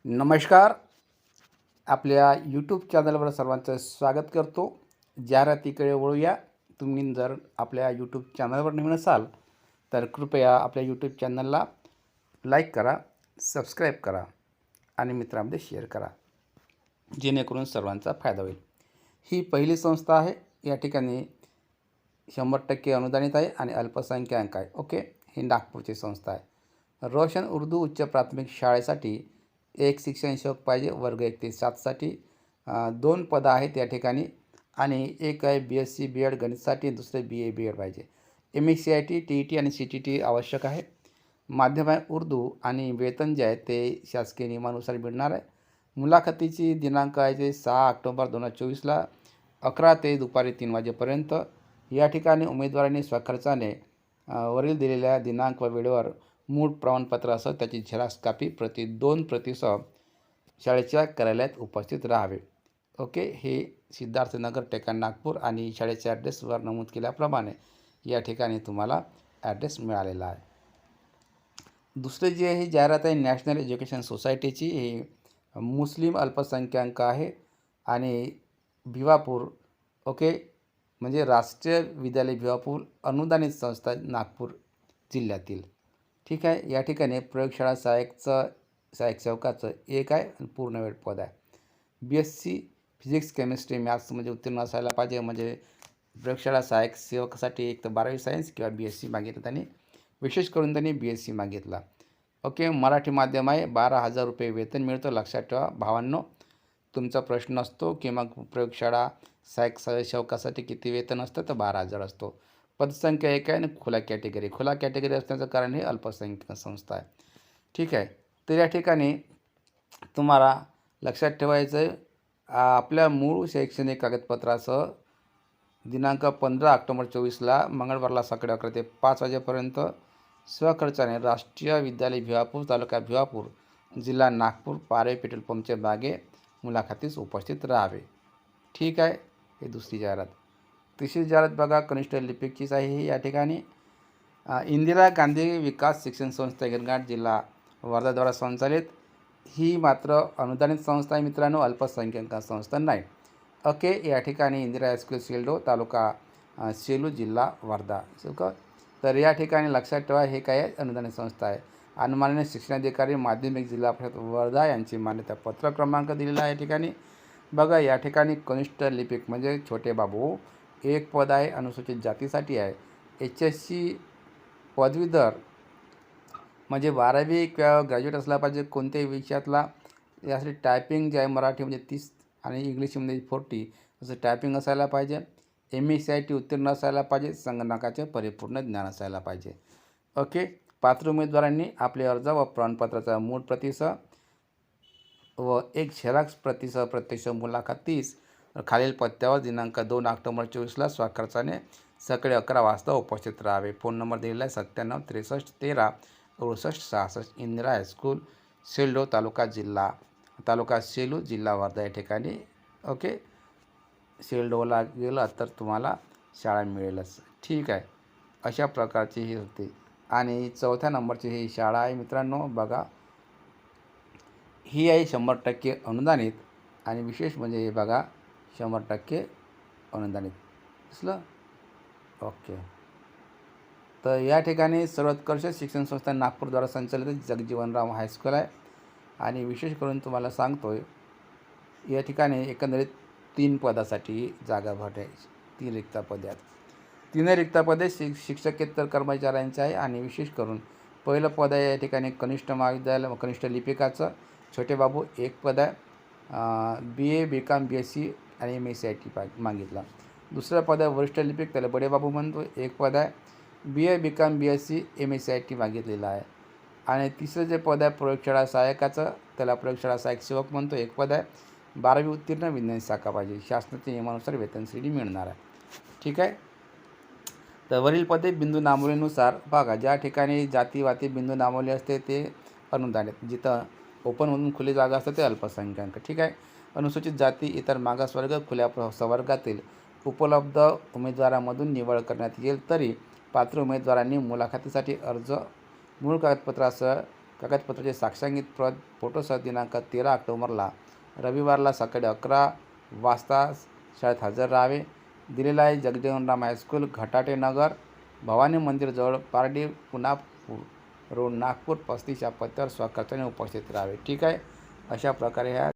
नमस्कार. आपल्या यूट्यूब चॅनलवर सर्वांचं स्वागत करतो. जाहिरातीकडे वळूया. तुम्ही जर आपल्या यूट्यूब चॅनलवर नवीन असाल तर कृपया आपल्या यूट्यूब चॅनलला लाईक करा, सबस्क्राईब करा आणि मित्रांमध्ये शेअर करा, जेणेकरून सर्वांचा फायदा होईल. ही पहिली संस्था आहे. या ठिकाणी 100% अनुदानित आहे आणि अल्पसंख्याक आहे. ओके, ही नागपूरची संस्था आहे. रोशन उर्दू उच्च प्राथमिक शाळेसाठी एक शिक्षण सेवक पाहिजे, वर्ग 1 ते 7साठी. 2 पदं आहेत या ठिकाणी आणि एक आहे BSc BEd गणितसाठी, दुसरे BA BEd पाहिजे. MSc TET आणि CTT आवश्यक आहे. माध्यम आहे उर्दू आणि वेतन जे आहे ते शासकीय नियमानुसार मिळणार आहे. मुलाखतीची दिनांक आहे ते 6 ऑक्टोबर 2024ला 11 ते दुपारी 3 वाजेपर्यंत. या ठिकाणी उमेदवारांनी स्वखर्चाने वरील दिलेल्या दिनांक व वेळेवर मूळ प्रमाणपत्रासह त्याची झेरॉक्स कॉपी 2 प्रतीसह शाळेच्या कार्यालयात उपस्थित राहावे. ओके, हे सिद्धार्थनगर टेकन नागपूर आणि शाळेच्या ॲड्रेसवर नमूद केल्याप्रमाणे या ठिकाणी तुम्हाला ॲड्रेस मिळालेला आहे. दुसरी जी आहे ही जाहिरात आहे नॅशनल एज्युकेशन सोसायटीची. ही मुस्लिम अल्पसंख्याक आहे आणि भिवापूर, ओके, म्हणजे राष्ट्रीय विद्यालय भिवापूर अनुदानित संस्था नागपूर जिल्ह्यातील. ठीक आहे. या ठिकाणी प्रयोगशाळा सहाय्यक सेवकाचं एक आहे आणि पूर्णवेळ पद आहे. BSc फिजिक्स केमिस्ट्री मॅथ्समध्ये उत्तीर्ण असायला पाहिजे. म्हणजे प्रयोगशाळा सहाय्यक सेवकासाठी एक तर 12वी सायन्स किंवा BSc मागितलं त्यांनी. विशेष करून त्यांनी BSc मागितला. ओके, मराठी माध्यम आहे. 12,000 रुपये वेतन मिळतं. लक्षात ठेवा भावांनो, तुमचा प्रश्न असतो की मग प्रयोगशाळा सहाय्यक सेवकासाठी किती वेतन असतं, तर 12,000 असतो. पदसंख्या 1 आहे आणि खुला कॅटेगरी असण्याचं कारण हे अल्पसंख्याक संस्था आहे. ठीक आहे. तर या ठिकाणी तुम्हाला लक्षात ठेवायचं आहे, आपल्या मूळ शैक्षणिक कागदपत्रासह दिनांक 15 ऑक्टोबर 2024ला मंगळवारला सकाळी 11 ते 5 वाजेपर्यंत स्वखर्चाने राष्ट्रीय विद्यालय भिवापूर, तालुका भिवापूर, जिल्हा नागपूर, पारवे पेट्रोल पंपच्या मागे मुलाखतीस उपस्थित राहावे. ठीक आहे. हे दुसरी जाहिरात. तिसरी जाहिरात बघा, कनिष्ठ लिपिकचीच आहे ही. या ठिकाणी इंदिरा गांधी विकास शिक्षण संस्था गिरगाट, जिल्हा वर्धाद्वारा संचालित. ही मात्र अनुदानित संस्था आहे मित्रांनो, अल्पसंख्याक संस्था नाही. ओके, या ठिकाणी इंदिरा हायस्कूल शेल्डो, तालुका सेलू, जिल्हा वर्धा. तर या ठिकाणी लक्षात ठेवा, हे काय आहे, अनुदानित संस्था आहे. अनुमानित शिक्षणाधिकारी माध्यमिक जिल्हा परिषद वर्धा यांची मान्यता पत्र क्रमांक दिलेला आहे. या ठिकाणी बघा, या ठिकाणी कनिष्ठ लिपिक म्हणजे छोटे बाबू एक पद आहे, अनुसूचित जातीसाठी आहे. HSc पदवीधर म्हणजे 12वी किंवा ग्रॅज्युएट असला पाहिजे कोणत्याही विषयातला. यासाठी टायपिंग जे आहे मराठीमध्ये 30 आणि इंग्लिशमध्ये 40 असं टायपिंग असायला पाहिजे. MSc उत्तीर्ण असायला पाहिजे. संगणकाचे परिपूर्ण ज्ञान असायला पाहिजे. ओके, पात्र उमेदवारांनी आपले अर्ज व प्रमाणपत्राचा मूळ प्रतीसह व एक झेरॉक्स प्रतीसह प्रत्यक्ष मुलाखतीस खालील पत्त्यावर दिनांक 2 ऑक्टोबर 2024ला स्वखर्चाने सकाळी 11 वाजता उपस्थित राहावे. फोन नंबर दिलेला आहे 97 63 13 68 66. इंदिरा हायस्कूल सेल्डो, तालुका सेलू, जिल्हा वर्धा या ठिकाणी. ओके, सेल्डोला गेलं तर तुम्हाला शाळा मिळेलच. ठीक आहे. अशा प्रकारची ही होती. आणि चौथ्या नंबरची ही शाळा आहे मित्रांनो. बघा, ही आहे 100% अनुदानित आणि विशेष म्हणजे हे बघा 100% अनुदानित. दिसलं? ओके. तर या ठिकाणी सर्वोत्कर्ष शिक्षण संस्था नागपूरद्वारा संचालित जगजीवनराम हायस्कूल आहे. आणि विशेष करून तुम्हाला सांगतो आहे, या ठिकाणी एकंदरीत 3 पदासाठी जागा भरायची, 3 रिक्त पदे आहेत. 3 रिक्त पदे शिक्षकेतर कर्मचाऱ्यांचे आहे. आणि विशेष करून पहिलं पद आहे या ठिकाणी कनिष्ठ महाविद्यालय कनिष्ठ लिपिकाचं, छोटे बाबू एक पद आहे. BA BCom BSc आणि MSc मागितला. दुसरं पद आहे वरिष्ठ लिपिक, त्याला बडे बाबू म्हणतो, एक पद आहे. BA BCom BSc MSc मागितलेला आहे. आणि तिसरं जे पद आहे प्रयोगशाळा सहाय्यकाचं, त्याला प्रयोगशाळा सहाय्यक सेवक म्हणतो, एक पद आहे. 12वी उत्तीर्ण, विज्ञान शाखा पाहिजे. शासनाच्या नियमानुसार वेतन श्रेणी मिळणार आहे. ठीक आहे. तर वरील पदे बिंदू नामवलीनुसार बघा, ज्या ठिकाणी जातीवाती बिंदू नामवली असते ते अनुदानित, जिथं ओपनमधून खुली जागा असते ते अल्पसंख्याक. ठीक आहे. अनुसूचित जाती, इतर मागासवर्ग, खुल्या प्रवर्गातील उपलब्ध उमेदवारांमधून निवड करण्यात येईल. तरी पात्र उमेदवारांनी मुलाखतीसाठी अर्ज मूळ कागदपत्रासह कागदपत्राचे साक्षांकित प्रत फोटोसह दिनांक 13 ऑक्टोबरला रविवारला सकाळी 11 वाजता शाळेत हजर राहावे. दिलेला आहे जगजीवनराम हायस्कूल, घाटाटे नगर, भवानी मंदिरजवळ, पारडी, पुनापूर रोड, नागपूर 35 या पत्त्यावर स्वखर्चाने उपस्थित राहावे. ठीक आहे. अशा प्रकारे ह्या